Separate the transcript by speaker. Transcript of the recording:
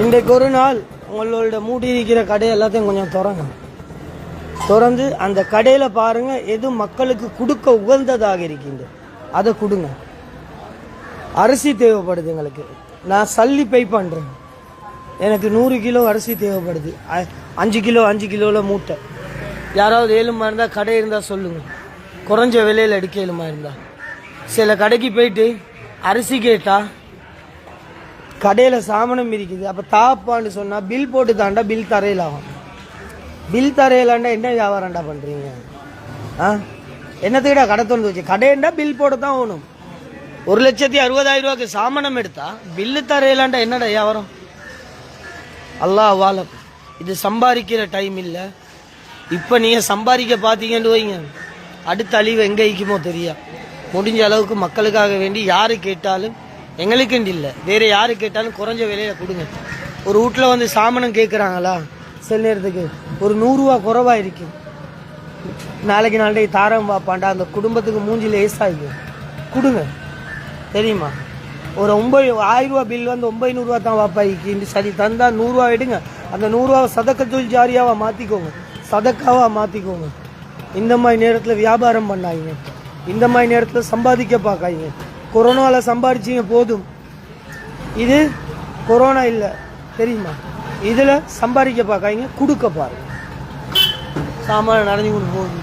Speaker 1: இன்றைக்கு ஒரு நாள் உங்களோட மூடி இருக்கிற கடை எல்லாத்தையும் கொஞ்சம் திறந்து அந்த கடையில் பாருங்கள் எது மக்களுக்கு கொடுக்க உகந்ததாக இருக்கின்ற அதை கொடுங்க. அரிசி தேவைப்படுது எங்களுக்கு. நான் சல்லி பே பண்ணுறேன். எனக்கு 100 கிலோ அரிசி தேவைப்படுது. 5 கிலோவில் மூட்டை. யாராவது ஏழுமா இருந்தால் கடை இருந்தால் சொல்லுங்கள். குறைஞ்ச விலையில் எடுக்க ஏழுமா இருந்தால். சில கடைக்கு போயிட்டு அரிசி கேட்டால் கடையில் சாமனம் இருக்குது. அப்போ தாப்பான்னு சொன்னால் பில் போட்டு தாண்டா பில் தரையில் ஆகும். பில் தரையிலாண்டா என்ன வியாபாரம்டா பண்ணுறீங்க? என்னத்துக்கிட்ட கடை திறந்து வச்சு கடைண்டா பில் போட்டு தான் ஆகணும். 1,60,000 ரூபாய்க்கு சாமனம் எடுத்தா பில்லு தரையிலாண்டா என்னடா வியாபாரம்? அல்லாஹ் வாலம். இது சம்பாதிக்கிற டைம் இல்லை. இப்போ நீங்கள் சம்பாதிக்க பார்த்தீங்கன்னு வைங்க, அடுத்த அழிவு எங்கே வைக்குமோ தெரியா. முடிஞ்ச அளவுக்கு மக்களுக்காக வேண்டி யாரு கேட்டாலும், எங்களுக்குண்டு இல்லை வேறு யாரு கேட்டாலும் குறைஞ்ச விலையில் கொடுங்க. ஒரு வீட்டில் வந்து சாமனம் கேட்குறாங்களா, சில நேரத்துக்கு ஒரு 100 ரூபா குறைவாக இருக்கு. நாளைக்கு தாரம் பார்ப்பாண்டா அந்த குடும்பத்துக்கு மூஞ்சில் ஏசாயிக்கும். கொடுங்க. தெரியுமா? ஒரு 9,000 ரூபா பில் வந்து 900 ரூபா தான் வாப்பாய்க்கு. சரி தந்தால் 100 ரூபா எடுங்க. அந்த 100 ரூபாவை சதக்கத்துல் ஜாரியாவாக மாற்றிக்கோங்க, சதக்காவாக மாற்றிக்கோங்க. இந்த மாதிரி நேரத்தில் வியாபாரம் பண்ணாங்க, இந்த மாதிரி நேரத்தில் சம்பாதிக்க பார்க்காங்க. கொரோனாவில் சம்பாதிச்சிங்க போதும். இது கொரோனா இல்லை தெரியுமா? இதில் சம்பாதிக்க பார்க்காங்க, கொடுக்க பாருங்க. சாமான நடந்து கொண்டு போகுது.